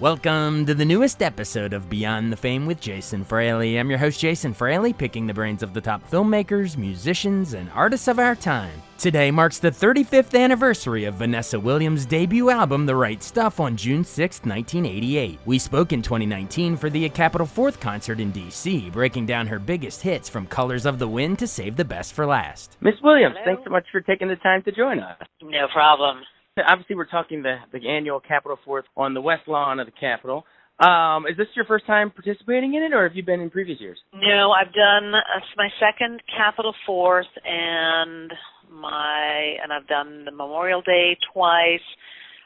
Welcome to the newest episode of Beyond the Fame with Jason Fraley. I'm your host, Jason Fraley, picking the brains of the top filmmakers, musicians, and artists of our time. Today marks the 35th anniversary of Vanessa Williams' debut album, The Right Stuff, on June 6, 1988. We spoke in 2019 for the Capitol 4th concert in D.C., breaking down her biggest hits from Colors of the Wind to Save the Best for Last. Miss Williams, Hello. Thanks so much for taking the time to join us. No problem. Obviously, we're talking the annual Capitol 4th on the West Lawn of the Capitol. Is this your first time participating in it, or have you been in previous years? No, I've done my second Capitol 4th, and I've done the Memorial Day twice.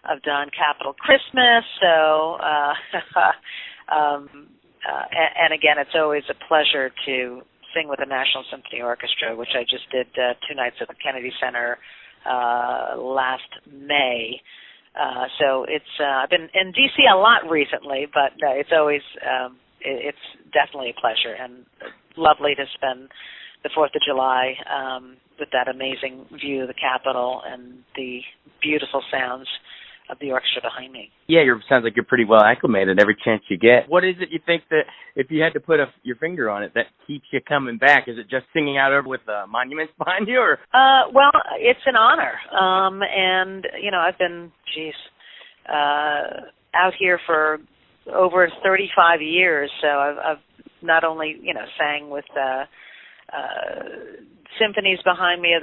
I've done Capitol Christmas, so and again, it's always a pleasure to sing with the National Symphony Orchestra, which I just did 2 nights at the Kennedy Center last May. So it's I've been in D.C. a lot recently, but it's always it's definitely a pleasure and lovely to spend the 4th of July with that amazing view of the Capitol and the beautiful sounds of the orchestra behind me. Yeah, sounds like you're pretty well acclimated every chance you get. What is it you think that, if you had to put your finger on it, that keeps you coming back? Is it just singing out over with monuments behind you? Or? Well, it's an honor. And, I've been, out here for over 35 years. So I've not only, sang with symphonies behind me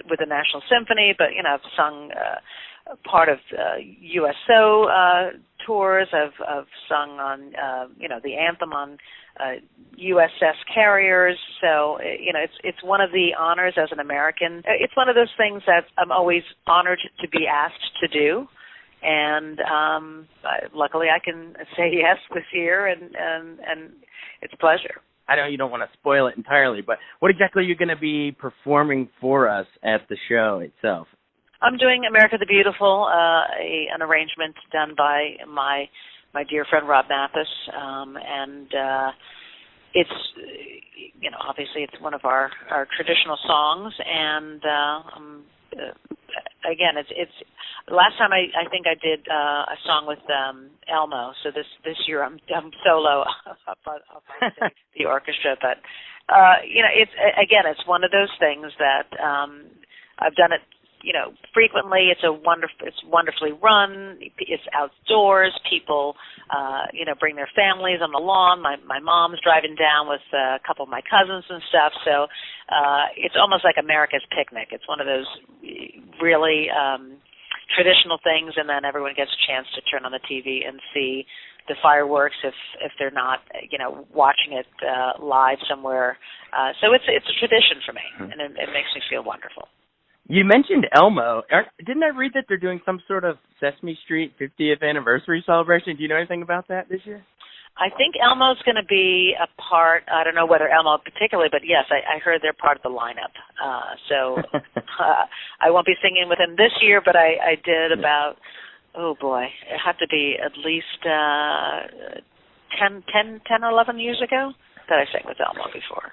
with the National Symphony, but I've sung part of USO tours. I've sung on the anthem on USS carriers. So it's one of the honors as an American. It's one of those things that I'm always honored to be asked to do. And luckily I can say yes this year, and it's a pleasure. I know you don't want to spoil it entirely, but what exactly are you going to be performing for us at the show itself? I'm doing America the Beautiful, an arrangement done by my dear friend Rob Mathis, and it's obviously it's one of our traditional songs, and again it's last time I think I did a song with Elmo, so this year I'm solo up on the orchestra, but it's one of those things that I've done it frequently. It's wonderfully run. It's outdoors. People bring their families on the lawn. My mom's driving down with a couple of my cousins and stuff, so it's almost like America's picnic. It's one of those really traditional things, and then everyone gets a chance to turn on the TV and see the fireworks if they're not watching it live somewhere. So it's a tradition for me, and it makes me feel wonderful. You mentioned Elmo. Didn't I read that they're doing some sort of Sesame Street 50th anniversary celebration? Do you know anything about that this year? I think Elmo's going to be a part. I don't know whether Elmo particularly, but yes, I heard they're part of the lineup. So I won't be singing with him this year, but I did about, it had to be at least 10 or 11 years ago that I sang with Elmo before.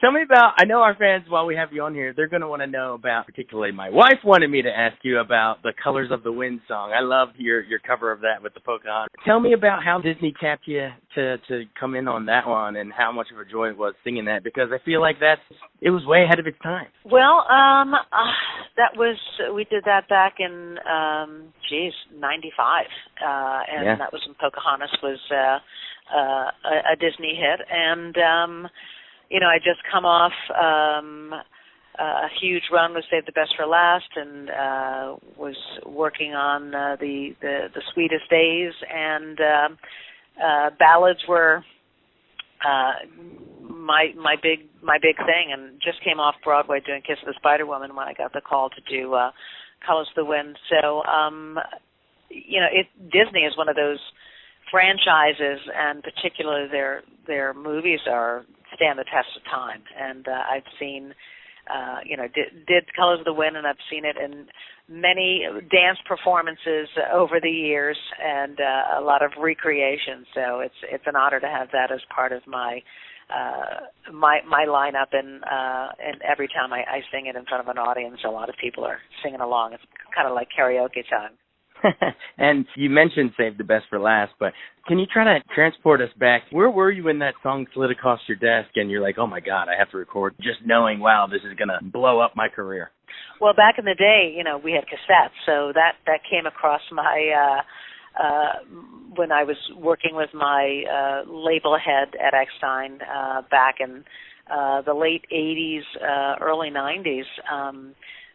Tell me about, I know our fans, while we have you on here, they're going to want to know about, particularly my wife wanted me to ask you about the Colors of the Wind song. I loved your cover of that with the Pocahontas. Tell me about how Disney tapped you to come in on that one, and how much of a joy it was singing that, because I feel like it was way ahead of its time. Well, we did that back in, 95, and that was when Pocahontas was a Disney hit, and I just come off a huge run with Save the Best for Last, and was working on the Sweetest Days, and ballads were my big thing, and just came off Broadway doing Kiss of the Spider Woman when I got the call to do Colors of the Wind. So Disney is one of those franchises, and particularly their movies stand the test of time. And I've seen, did Colors of the Wind, and I've seen it in many dance performances over the years, and a lot of recreation. So it's an honor to have that as part of my lineup, and every time I sing it in front of an audience, a lot of people are singing along. It's kind of like karaoke time. And you mentioned Save the Best for Last, but can you try to transport us back? Where were you when that song slid across your desk and you're like, oh my God, I have to record, just knowing, wow, this is going to blow up my career? Well, back in the day, we had cassettes, so that came across my when I was working with my label head at Eckstein back in the late 80s, early 90s.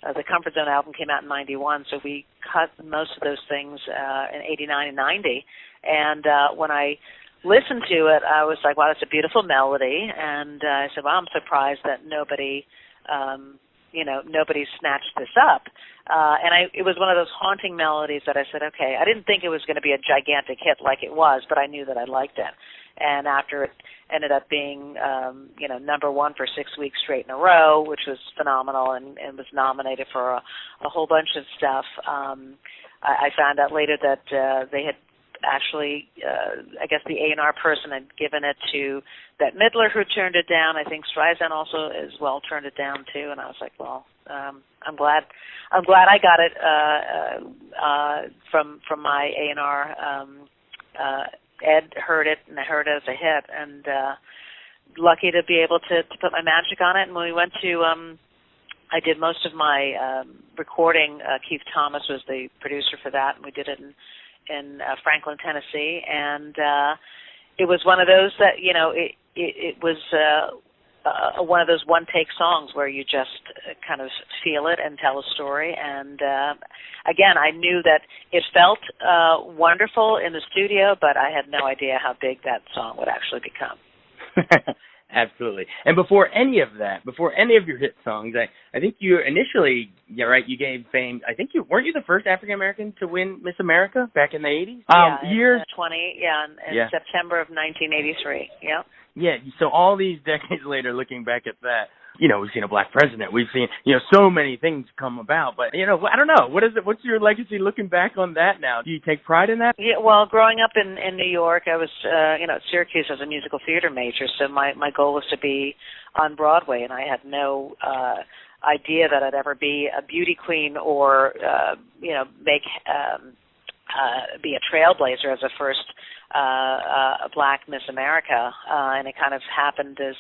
The Comfort Zone album came out in 91, so we cut most of those things in 89 and 90. And when I listened to it, I was like, wow, that's a beautiful melody. And I said, well, I'm surprised that nobody snatched this up. And it was one of those haunting melodies that I said, okay, I didn't think it was going to be a gigantic hit like it was, but I knew that I liked it. And after it ended up being, number one for 6 weeks straight in a row, which was phenomenal, and was nominated for a whole bunch of stuff. I found out later that they had actually, I guess the A&R person had given it to Bette Midler, who turned it down. I think Streisand also as well turned it down too. And I was like, well, I'm glad I got it from my A&R. Ed heard it, and I heard it as a hit, and lucky to be able to put my magic on it. And when we went to, I did most of my recording. Keith Thomas was the producer for that, and we did it in Franklin, Tennessee. And it was one of those that, it was one of those one-take songs where you just kind of feel it and tell a story. And again, I knew that it felt wonderful in the studio, but I had no idea how big that song would actually become. Absolutely. And before any of your hit songs, I think you initially, you gave fame. I think weren't you the first African American to win Miss America back in the 80s? In September of 1983. Yeah. Yeah. So all these decades later, looking back at that, we've seen a black president. We've seen, so many things come about. But, I don't know. What is it? What's your legacy looking back on that now? Do you take pride in that? Yeah, well, growing up in New York, I was, at Syracuse as a musical theater major. So my goal was to be on Broadway, and I had no idea that I'd ever be a beauty queen or, be a trailblazer as a first a black Miss America. And it kind of happened as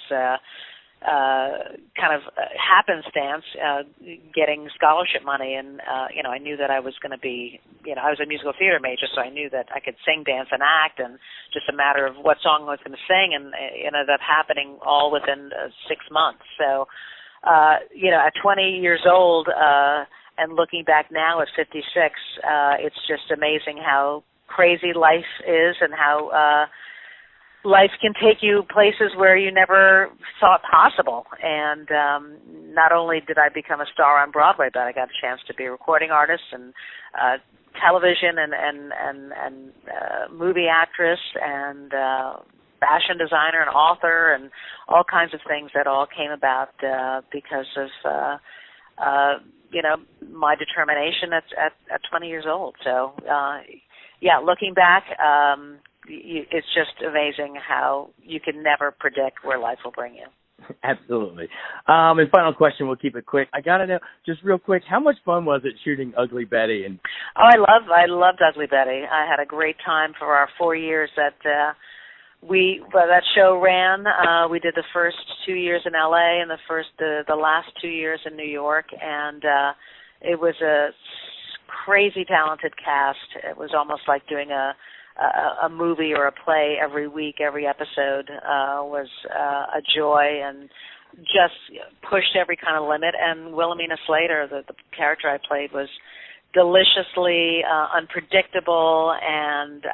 happenstance, getting scholarship money, and I knew that I was going to be, I was a musical theater major, so I knew that I could sing, dance, and act, and just a matter of what song I was going to sing, and it ended up happening all within 6 months. So, at 20 years old, and looking back now at 56, it's just amazing how crazy life is, and how life can take you places where you never thought possible. And not only did I become a star on Broadway, but I got a chance to be a recording artist and television and movie actress and fashion designer and author and all kinds of things that all came about because of my determination at 20 years old. So looking back, it's just amazing how you can never predict where life will bring you. Absolutely. And final question, we'll keep it quick. I got to know, just real quick, how much fun was it shooting Ugly Betty? I loved Ugly Betty. I had a great time for our 4 years that that show ran. We did the first 2 years in LA and the last 2 years in New York, and it was a crazy talented cast. It was almost like doing a movie or a play every week. Every episode was a joy and just pushed every kind of limit. And Wilhelmina Slater, the character I played, was deliciously unpredictable and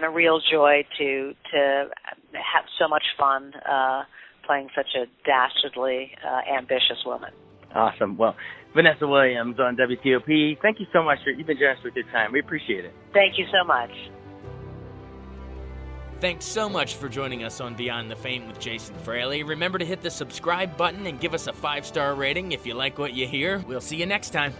a real joy to have so much fun playing such a dastardly ambitious woman. Awesome. Well, Vanessa Williams on WTOP, thank you so much. You've been generous with your time. We appreciate it. Thank you so much. Thanks so much for joining us on Beyond the Fame with Jason Fraley. Remember to hit the subscribe button and give us a 5-star rating if you like what you hear. We'll see you next time.